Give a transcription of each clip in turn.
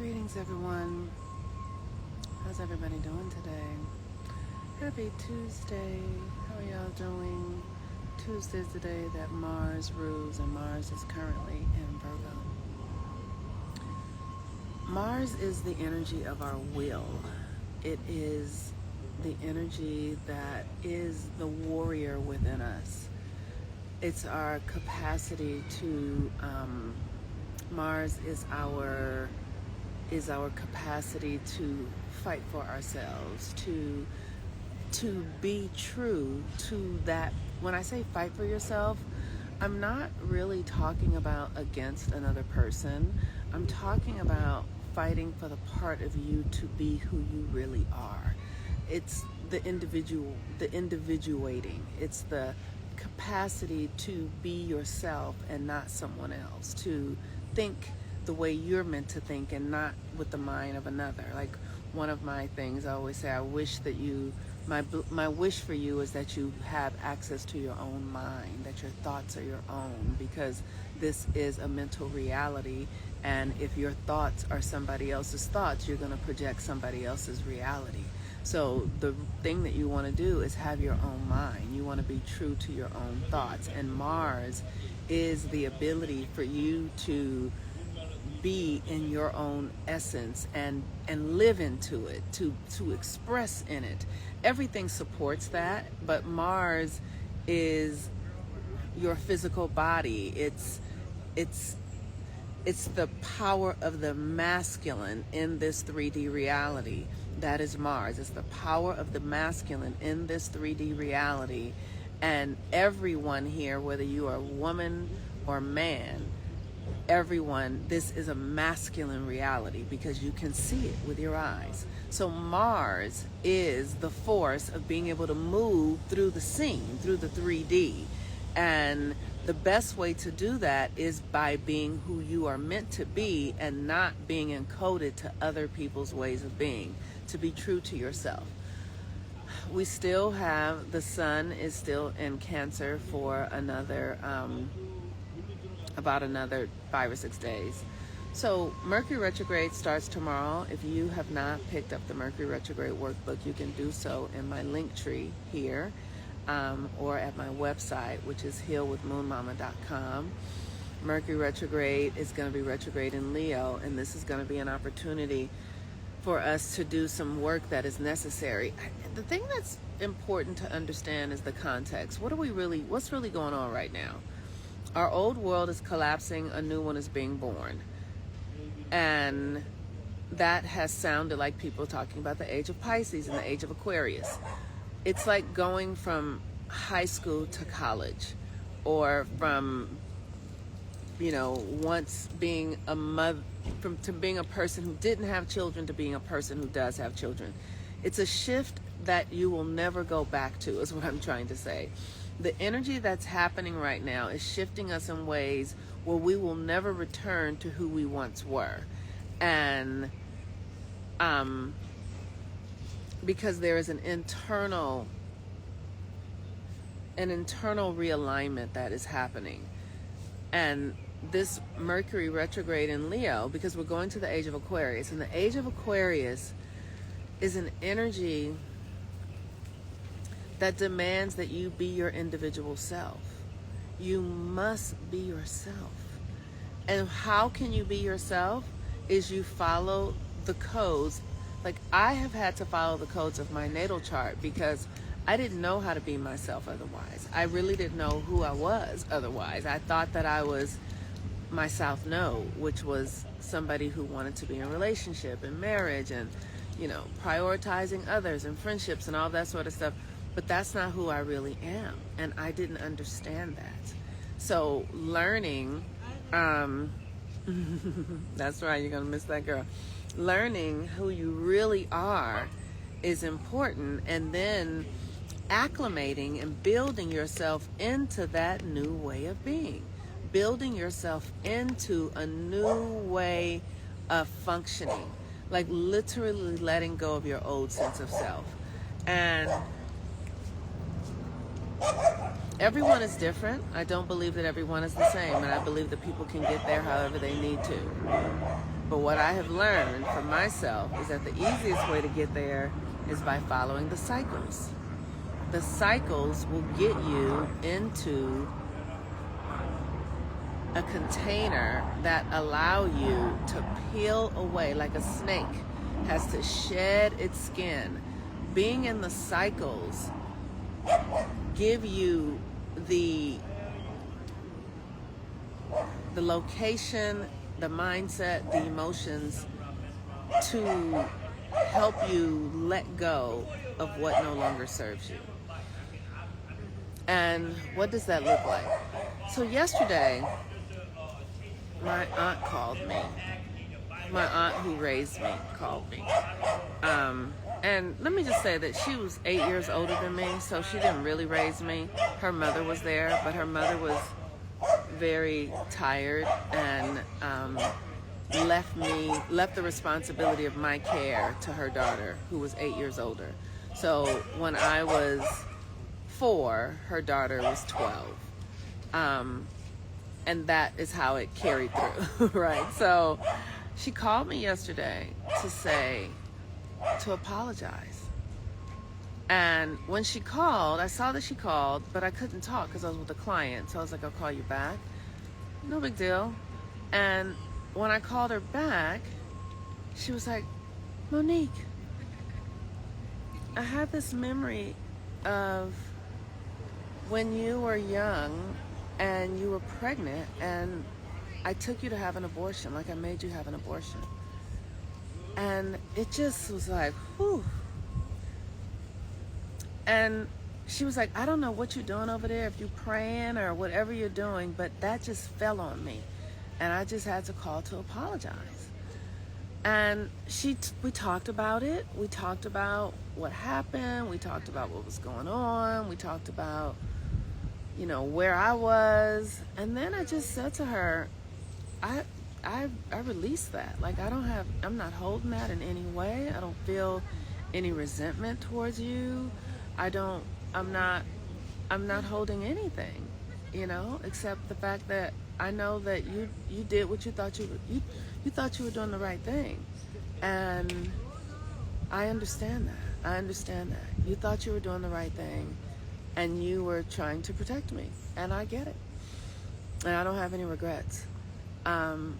Greetings, everyone. How's everybody doing today? Happy Tuesday. How are y'all doing? Tuesday's the day that Mars rules, and Mars is currently in Virgo. Mars is the energy of our will. It is the energy that is the warrior within us. It's our capacity to, Mars is our capacity to fight for ourselves, to be true to that. When I say fight for yourself, I'm not really talking about against another person. I'm talking about fighting for the part of you to be who you really are. It's the individuating. It's the capacity to be yourself and not someone else, to think the way you're meant to think and not with the mind of another. Like one of my things, I always say, I wish that my wish for you is that you have access to your own mind, that your thoughts are your own, because this is a mental reality, and if your thoughts are somebody else's thoughts, you're going to project somebody else's reality. So the thing that you want to do is have your own mind. You want to be true to your own thoughts, and Mars is the ability for you to be in your own essence and live into it, to express in it. Everything supports that, but Mars is your physical body. It's the power of the masculine in this 3D reality. That is Mars. It's the power of the masculine in this 3D reality. And everyone here, whether you are a woman or man, everyone, this is a masculine reality because you can see it with your eyes. So Mars is the force of being able to move through the scene, through the 3D. And the best way to do that is by being who you are meant to be and not being encoded to other people's ways of being, to be true to yourself. We still have, the sun is still in Cancer for another about another 5 or 6 days. So Mercury retrograde starts tomorrow. If you have not picked up the Mercury retrograde workbook, you can do so in my link tree here, or at my website, which is healwithmoonmama.com. Mercury retrograde is going to be retrograde in Leo, and this is going to be an opportunity for us to do some work that is necessary. The thing that's important to understand is the context. What's really going on right now? Our old world is collapsing, a new one is being born. And that has sounded like people talking about the age of Pisces and the age of Aquarius. It's like going from high school to college, or from, once being a mother, to being a person who didn't have children to being a person who does have children. It's a shift that you will never go back to, is what I'm trying to say. The energy that's happening right now is shifting us in ways where we will never return to who we once were. And because there is an internal realignment that is happening. And this Mercury retrograde in Leo, because we're going to the age of Aquarius, and the age of Aquarius is an energy that demands that you be your individual self. You must be yourself. And how can you be yourself? Is you follow the codes. Like, I have had to follow the codes of my natal chart because I didn't know how to be myself otherwise. I really didn't know who I was otherwise. I thought that I was my South Node, which was somebody who wanted to be in a relationship and marriage and, prioritizing others and friendships and all that sort of stuff. But that's not who I really am, and I didn't understand that. So learning, that's right, you're gonna miss that girl. Learning who you really are is important, and then acclimating and building yourself into that new way of being, building yourself into a new way of functioning, like literally letting go of your old sense of self. And everyone is different. I don't believe that everyone is the same, and I believe that people can get there however they need to. But what I have learned for myself is that the easiest way to get there is by following the cycles. The cycles will get you into a container that allow you to peel away, like a snake has to shed its skin. Being in the cycles give you the location, the mindset, the emotions to help you let go of what no longer serves you. And what does that look like? So yesterday, my aunt called me. My aunt who raised me called me. And let me just say that she was 8 years older than me, so she didn't really raise me. Her mother was there, but her mother was very tired and left the responsibility of my care to her daughter, who was 8 years older. So when I was 4, her daughter was 12. And that is how it carried through, right? So she called me yesterday to apologize. And when she called, I saw that she called, but I couldn't talk because I was with a client. So I was like, I'll call you back. No big deal. And when I called her back, she was like, Monique, I had this memory of when you were young and you were pregnant and I took you to have an abortion, like I made you have an abortion. And it just was like, whew. And she was like, I don't know what you're doing over there, if you're praying or whatever you're doing, but that just fell on me. And I just had to call to apologize. And we talked about it. We talked about what happened. We talked about what was going on. We talked about, where I was. And then I just said to her, I released that. Like, I'm not holding that in any way. I don't feel any resentment towards you. I'm not holding anything, except the fact that I know that you did what you thought you thought you were doing the right thing. And I understand that. You thought you were doing the right thing and you were trying to protect me. And I get it. And I don't have any regrets. And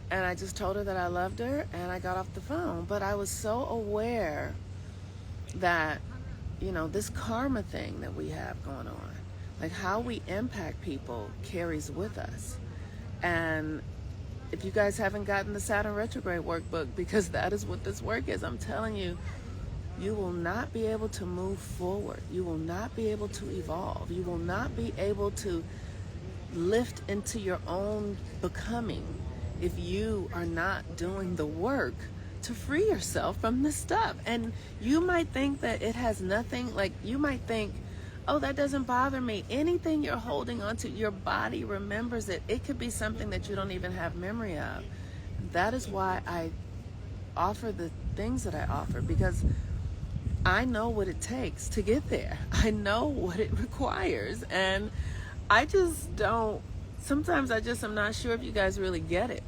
I just told her that I loved her and I got off the phone. But I was so aware that, this karma thing that we have going on, like how we impact people carries with us. And if you guys haven't gotten the Saturn retrograde workbook, because that is what this work is, I'm telling you, you will not be able to move forward. You will not be able to evolve. You will not be able to lift into your own becoming if you are not doing the work to free yourself from this stuff. And you might think that it has nothing, like you might think, oh, that doesn't bother me. Anything you're holding onto, your body remembers it. It could be something that you don't even have memory of. That is why I offer the things that I offer, because I know what it takes to get there. I know what it requires. And I just don't, sometimes I'm not sure if you guys really get it.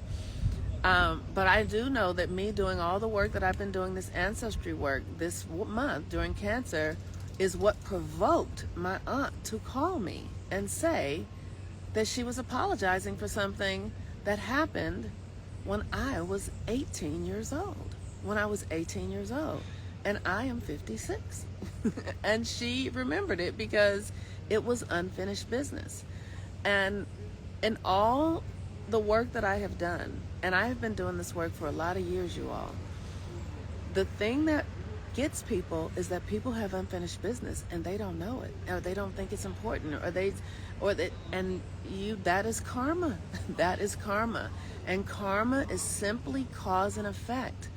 But I do know that me doing all the work that I've been doing, this ancestry work this month during Cancer, is what provoked my aunt to call me and say that she was apologizing for something that happened when I was 18 years old. And I am 56. And she remembered it because it was unfinished business. And in all the work that I have done, and I have been doing this work for a lot of years, you all, the thing that gets people is that people have unfinished business and they don't know it, or they don't think it's important, that is karma. That is karma. And karma is simply cause and effect.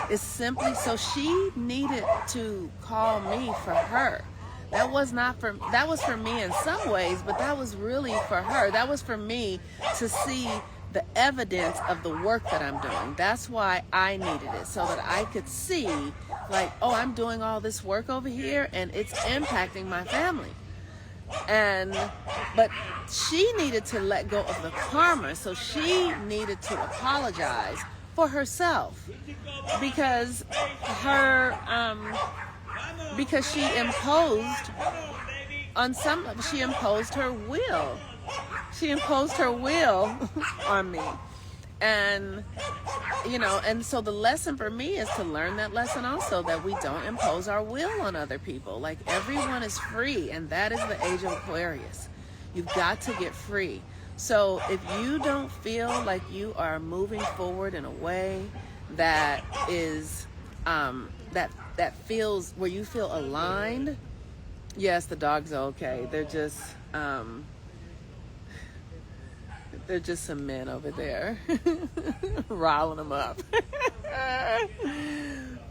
It's simply, so she needed to call me for her. That was for me in some ways, but that was really for her. That was for me to see the evidence of the work that I'm doing. That's why I needed it, so that I could see, like, oh, I'm doing all this work over here and it's impacting my family. But she needed to let go of the karma, so she needed to apologize for herself, because because she imposed her will. She imposed her will on me. And, and so the lesson for me is to learn that lesson also, that we don't impose our will on other people. Like, everyone is free, and that is the age of Aquarius. You've got to get free. So if you don't feel like you are moving forward in a way that is, that feels, where you feel aligned, yes, the dogs are okay. They're just some men over there riling them up.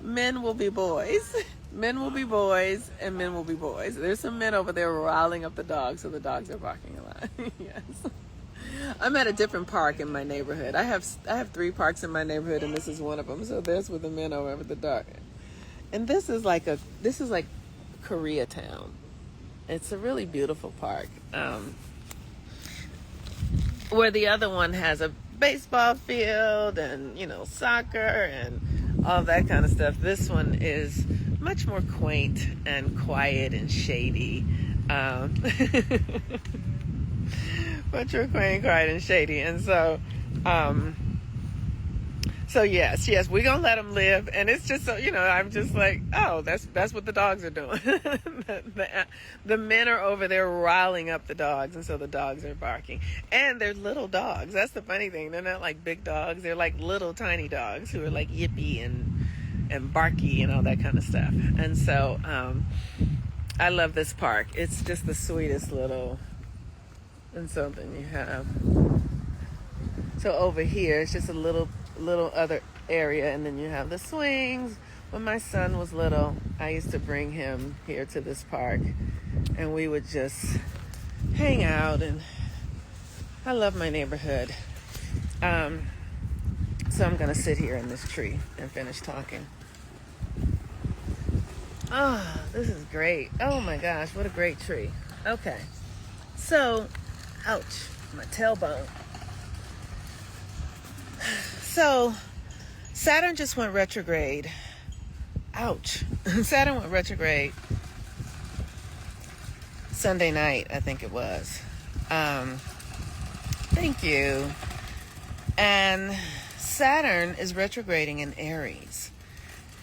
Men will be boys. Men will be boys, and men will be boys. There's some men over there riling up the dogs, so the dogs are barking a lot. Yes. I'm at a different park in my neighborhood. I have 3 parks in my neighborhood, and this is one of them. So there's where the men are with the dog. And this is like Koreatown. It's a really beautiful park. Where the other one has a baseball field and, soccer and all that kind of stuff. This one is much more quaint and quiet and shady. Much more quaint, quiet, and shady. And so, yes, we're gonna let them live. And it's just so, I'm just like, oh, that's what the dogs are doing. The men are over there riling up the dogs, and so the dogs are barking. And they're little dogs. That's the funny thing. They're not like big dogs. They're like little tiny dogs who are like yippy and barky and all that kind of stuff. And so I love this park. It's just the sweetest little. And so then you have, so over here it's just a little other area, and then you have the swings. When my son was little, I used to bring him here to this park, and we would just hang out, and I love my neighborhood. So I'm gonna sit here in this tree and finish talking. Oh, this is great. Oh my gosh, what a great tree. Okay, so ouch, my tailbone. So, Saturn just went retrograde. Ouch. Saturn went retrograde Sunday night, I think it was. Thank you. And Saturn is retrograding in Aries.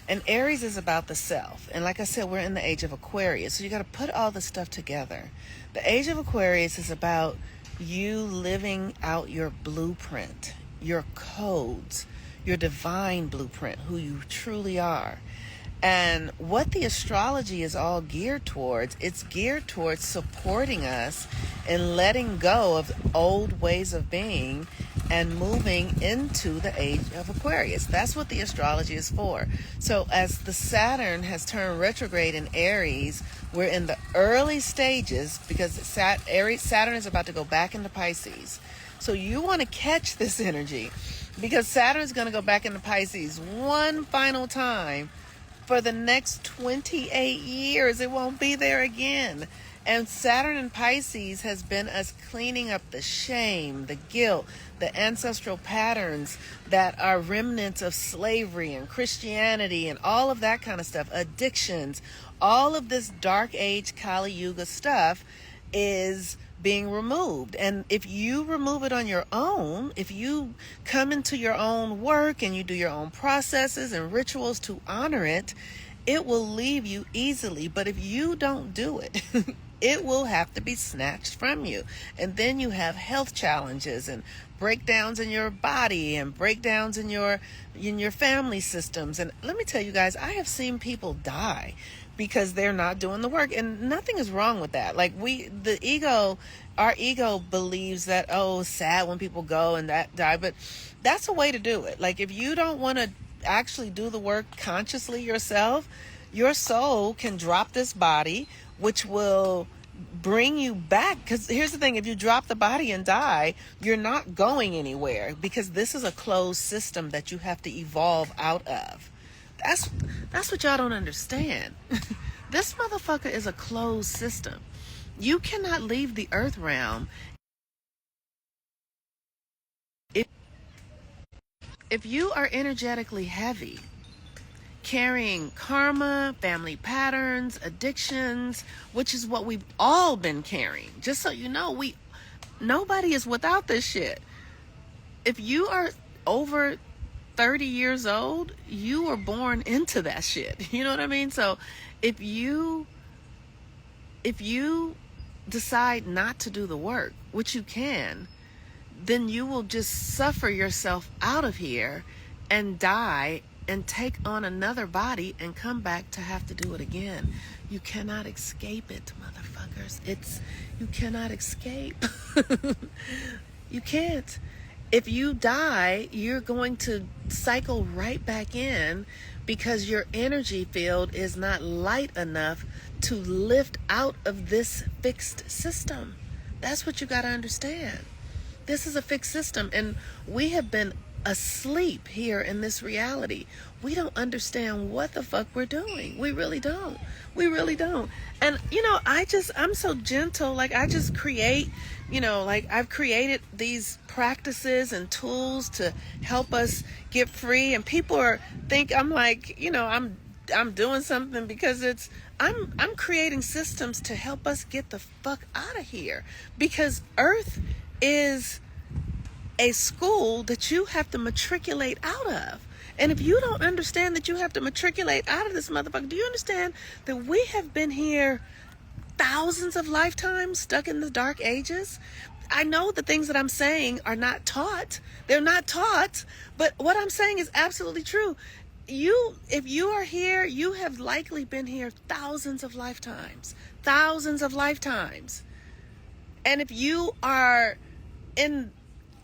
And Aries is about the self. And like I said, we're in the age of Aquarius. So you got to put all this stuff together. The age of Aquarius is about you living out your blueprint, your codes, your divine blueprint, who you truly are. And what the astrology is all geared towards, it's geared towards supporting us in letting go of old ways of being and moving into the age of Aquarius. That's what the astrology is for. So as the Saturn has turned retrograde in Aries, we're in the early stages because Saturn is about to go back into Pisces. So you want to catch this energy because Saturn is going to go back into Pisces one final time for the next 28 years. It won't be there again. And Saturn in Pisces has been us cleaning up the shame, the guilt, the ancestral patterns that are remnants of slavery and Christianity and all of that kind of stuff, addictions. All of this dark age Kali Yuga stuff is being removed. And if you remove it on your own, if you come into your own work and you do your own processes and rituals to honor it, it will leave you easily. But if you don't do it, it will have to be snatched from you. And then you have health challenges and breakdowns in your body and breakdowns in your family systems. And let me tell you guys, I have seen people die because they're not doing the work, and nothing is wrong with that. Like our ego believes that, oh, sad when people go and that die, but that's a way to do it. Like if you don't want to actually do the work consciously yourself, your soul can drop this body, which will bring you back. Because here's the thing, if you drop the body and die, you're not going anywhere because this is a closed system that you have to evolve out of. That's what y'all don't understand. This motherfucker is a closed system. You cannot leave the earth realm. if you are energetically heavy, carrying karma, family patterns, addictions, which is what we've all been carrying. Just so you know, nobody is without this shit. If you are over 30 years old, you were born into that shit. You know what I mean? So if you decide not to do the work, which you can, then you will just suffer yourself out of here and die and take on another body and come back to have to do it again. You cannot escape it, motherfuckers. You cannot escape. You can't. If you die, you're going to cycle right back in because your energy field is not light enough to lift out of this fixed system. That's what you got to understand. This is a fixed system, and we have been asleep here in this reality. We don't understand what the fuck we're doing. We really don't. We really don't. And, I'm so gentle. Like, I just create, I've created these practices and tools to help us get free. And people think I'm like, I'm doing something because I'm creating systems to help us get the fuck out of here. Because Earth is a school that you have to matriculate out of. And if you don't understand that you have to matriculate out of this motherfucker, do you understand that we have been here thousands of lifetimes stuck in the dark ages? I know the things that I'm saying are not taught. They're not taught, but what I'm saying is absolutely true. If you are here, you have likely been here thousands of lifetimes. And if you are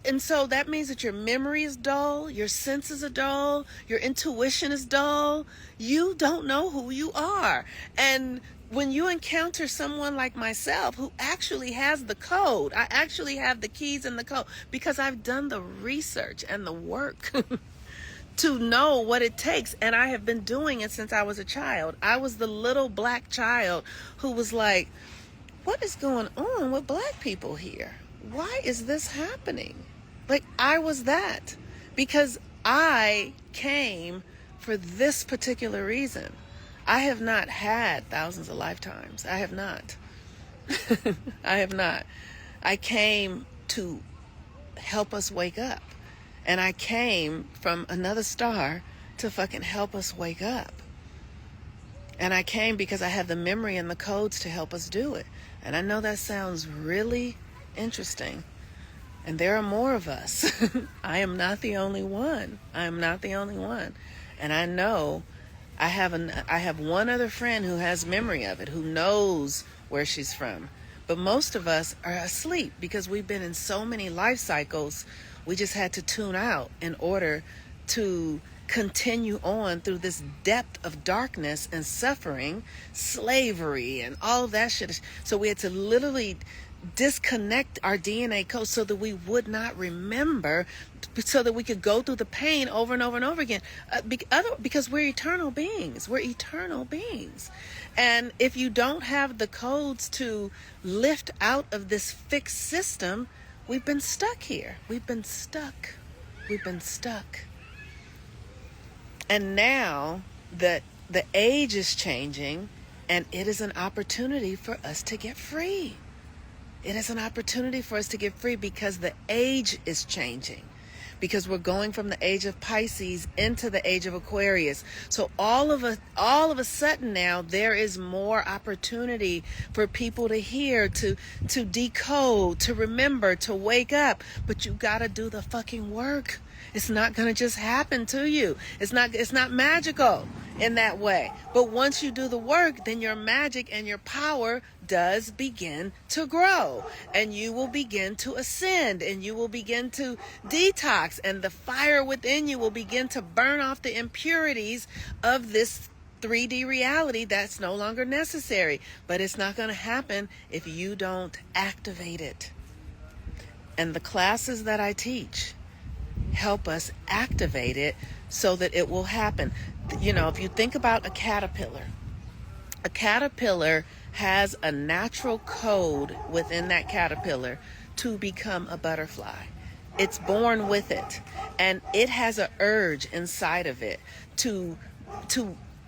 and so that means that your memory is dull, your senses are dull, your intuition is dull. You don't know who you are. And when you encounter someone like myself who actually has the code, I actually have the keys and the code because I've done the research and the work to know what it takes. And I have been doing it since I was a child. I was the little black child who was like, what is going on with black people here? Why is this happening? Like, I was that because I came for this particular reason. I have not had thousands of lifetimes. I have not. I have not. I came to help us wake up. And I came from another star to fucking help us wake up. And I came because I have the memory and the codes to help us do it. And I know that sounds really interesting. And there are more of us. I am not the only one. And I know I have one other friend who has memory of it, who knows where she's from. But most of us are asleep because we've been in so many life cycles. We just had to tune out in order to continue on through this depth of darkness and suffering, slavery, and all of that shit. So we had to literally disconnect our DNA code so that we would not remember, so that we could go through the pain over and over and over again, because we're eternal beings. And if you don't have the codes to lift out of this fixed system, we've been stuck here. We've been stuck. And now that the age is changing, and it is an opportunity for us to get free. It is an opportunity for us to get free because the age is changing. Because we're going from the age of Pisces into the age of Aquarius. So all of a sudden now there is more opportunity for people to hear, to decode, to remember, to wake up. But you gotta do the fucking work. It's not gonna just happen to you. It's not magical in that way. But once you do the work, then your magic and your power does begin to grow, and you will begin to ascend, and you will begin to detox, and the fire within you will begin to burn off the impurities of this 3D reality that's no longer necessary. But it's not going to happen if you don't activate it. And the classes that I teach help us activate it so that it will happen. If you think about a caterpillar has a natural code within that caterpillar to become a butterfly. it's born with it, and it has an urge inside of it to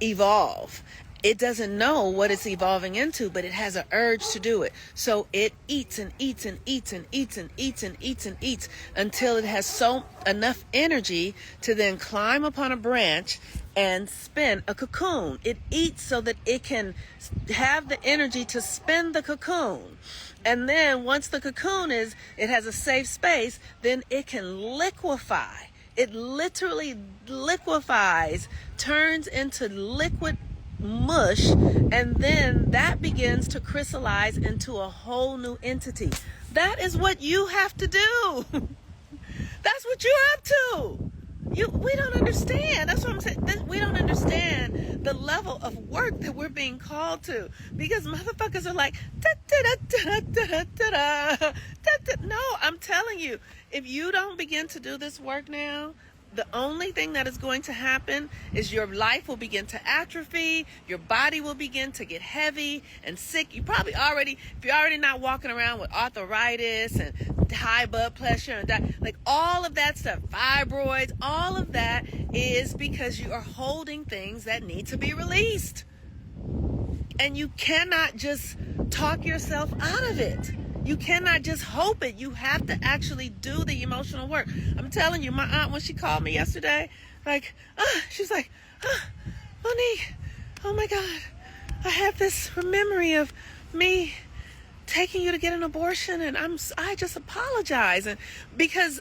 evolve. It doesn't know what it's evolving into, but it has an urge to do it. So it eats and eats and eats and eats and eats and eats and eats until it has enough energy to then climb upon a branch and spin a cocoon. It eats so that it can have the energy to spin the cocoon. And then once the cocoon it has a safe space, then it can liquefy. It literally liquefies, turns into liquid mush, and then that begins to crystallize into a whole new entity. That is what you have to do. That's what you're up to. We don't understand. That's what I'm saying. We don't understand the level of work that we're being called to, because motherfuckers are like, no, I'm telling you, if you don't begin to do this work now, the only thing that is going to happen is your life will begin to atrophy. Your body will begin to get heavy and sick. If you're already not walking around with arthritis and high blood pressure and like all of that stuff, fibroids, all of that is because you are holding things that need to be released. And you cannot just talk yourself out of it. You cannot just hope it. You have to actually do the emotional work. I'm telling you, my aunt, when she called me yesterday, she's like, Monique, oh my God, I have this memory of me taking you to get an abortion, and I just apologize, and because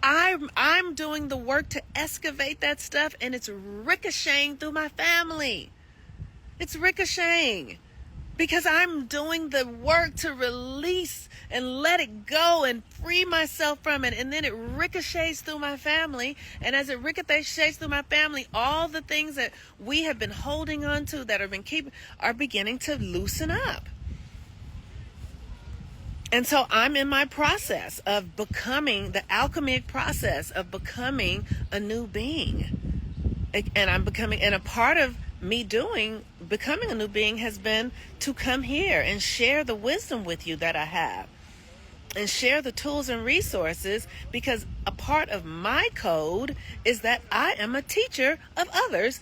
I'm doing the work to excavate that stuff, and it's ricocheting through my family. It's ricocheting. Because I'm doing the work to release and let it go and free myself from it. And then it ricochets through my family. And as it ricochets through my family, all the things that we have been holding on to that have been are beginning to loosen up. And so I'm in my process of becoming, the alchemic process of becoming a new being. And I'm becoming, and a part of me becoming a new being has been to come here and share the wisdom with you that I have, and share the tools and resources, because a part of my code is that I am a teacher of others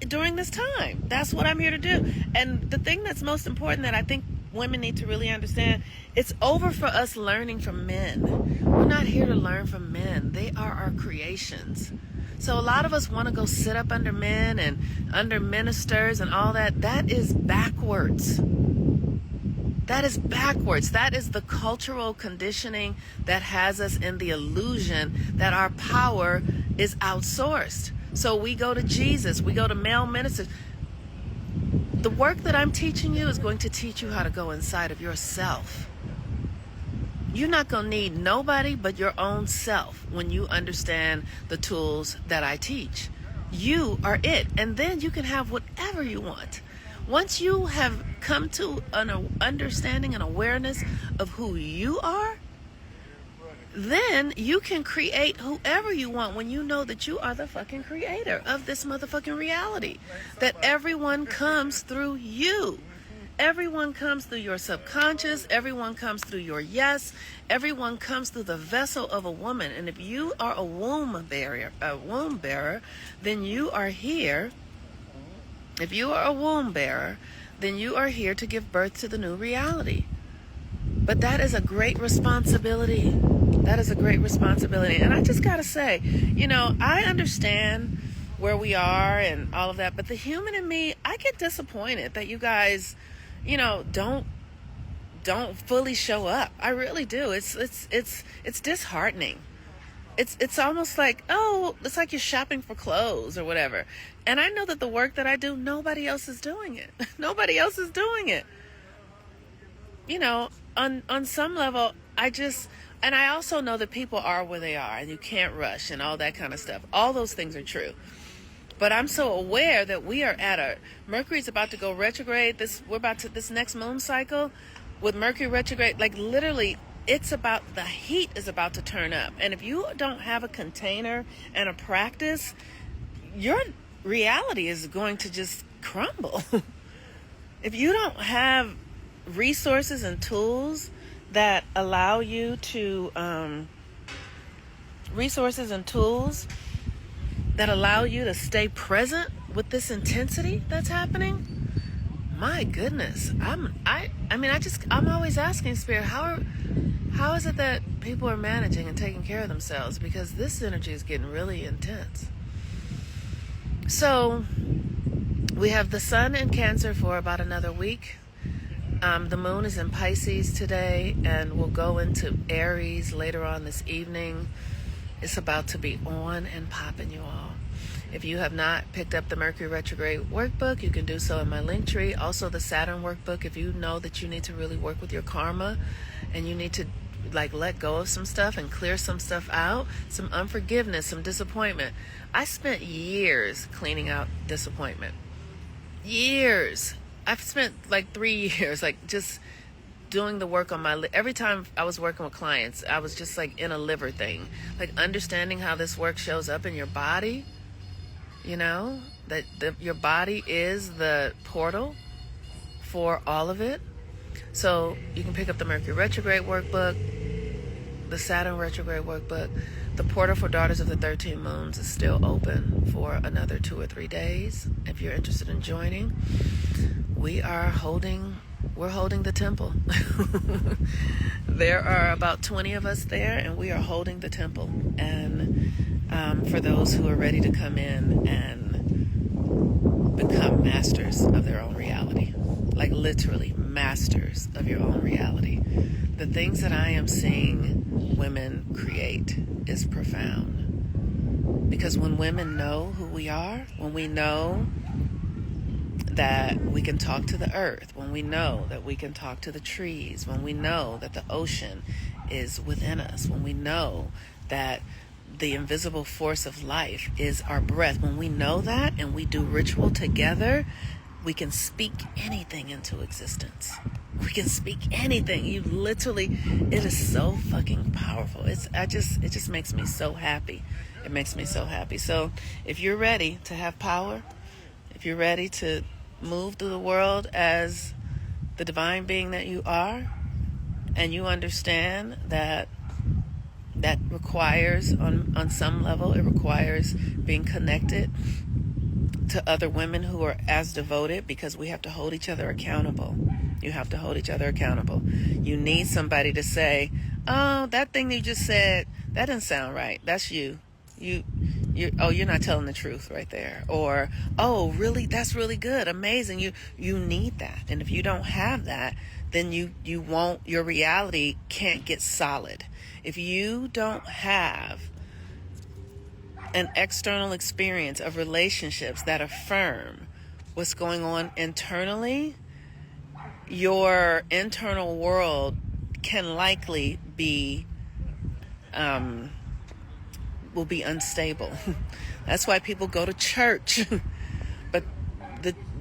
during this time. That's what I'm here to do. And the thing that's most important that I think women need to really understand, it's over for us learning from men. We're not here to learn from men. They are our creations. So a lot of us want to go sit up under men and under ministers and all that. That is backwards. That is backwards. That is the cultural conditioning that has us in the illusion that our power is outsourced. So we go to Jesus, we go to male ministers. The work that I'm teaching you is going to teach you how to go inside of yourself. You're not going to need nobody but your own self when you understand the tools that I teach. You are it. And then you can have whatever you want. Once you have come to an understanding and awareness of who you are, then you can create whoever you want when you know that you are the fucking creator of this motherfucking reality. That everyone comes through you. Everyone comes through your subconscious. Everyone comes through your yes. Everyone comes through the vessel of a woman. And if you are a womb bearer, then you are here. If you are a womb bearer, then you are here to give birth to the new reality. But that is a great responsibility. That is a great responsibility. And I just got to say, I understand where we are and all of that, but the human in me, I get disappointed that you guys don't fully show up. I really do. It's disheartening. It's almost like, it's like you're shopping for clothes or whatever. And I know that the work that I do, nobody else is doing it. Nobody else is doing it. On some level, and I also know that people are where they are and you can't rush and all that kind of stuff. All those things are true. But I'm so aware that we are Mercury's about to go retrograde. This next moon cycle with Mercury retrograde, like literally the heat is about to turn up. And if you don't have a container and a practice, your reality is going to just crumble. If you don't have resources and tools that allow you to resources and tools that allow you to stay present with this intensity that's happening, my goodness, I'm always asking Spirit, how is it that people are managing and taking care of themselves? Because this energy is getting really intense. So we have the sun in Cancer for about another week. The moon is in Pisces today, and we'll go into Aries later on this evening. It's about to be on and popping, you all. If you have not picked up the Mercury retrograde workbook, you can do so in my link tree. Also the Saturn workbook, if you know that you need to really work with your karma and you need to let go of some stuff and clear some stuff out, some unforgiveness, some disappointment. I spent years cleaning out disappointment. Years. I've spent 3 years just doing the work on my every time I was working with clients, I was just in a liver thing, understanding how this work shows up in your body. That your body is the portal for all of it. So you can pick up the Mercury retrograde workbook, the Saturn retrograde workbook. The portal for Daughters of the 13 Moons is still open for another 2 or 3 days. If you're interested in joining, we're holding the temple. There are about 20 of us there, and we are holding the temple. And for those who are ready to come in and become masters of their own reality, literally masters of your own reality. The things that I am seeing women create is profound. Because when women know who we are, when we know that we can talk to the earth, when we know that we can talk to the trees, when we know that the ocean is within us, when we know that the invisible force of life is our breath, when we know that and we do ritual together, we can speak anything into existence. We can speak anything. You literally, it is so fucking powerful. It just makes me so happy. It makes me so happy. So if you're ready to have power, if you're ready to move through the world as the divine being that you are, and you understand that requires, on some level, it requires being connected to other women who are as devoted, because we have to hold each other accountable. You have to hold each other accountable. You need somebody to say, oh, that thing you just said, that didn't sound right. That's you. You're not telling the truth right there. Or, oh, really? That's really good. Amazing. You need that. And if you don't have that, then you won't, your reality can't get solid. If you don't have an external experience of relationships that affirm what's going on internally, your internal world can likely be will be unstable. That's why people go to church. But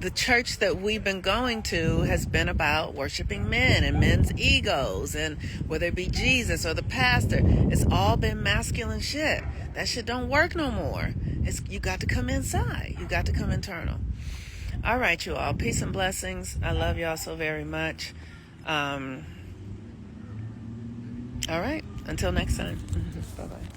the church that we've been going to has been about worshiping men and men's egos, and whether it be Jesus or the pastor, it's all been masculine shit. That shit don't work no more. You got to come inside. You got to come internal. All right, you all. Peace and blessings. I love y'all so very much. All right. Until next time. Bye-bye.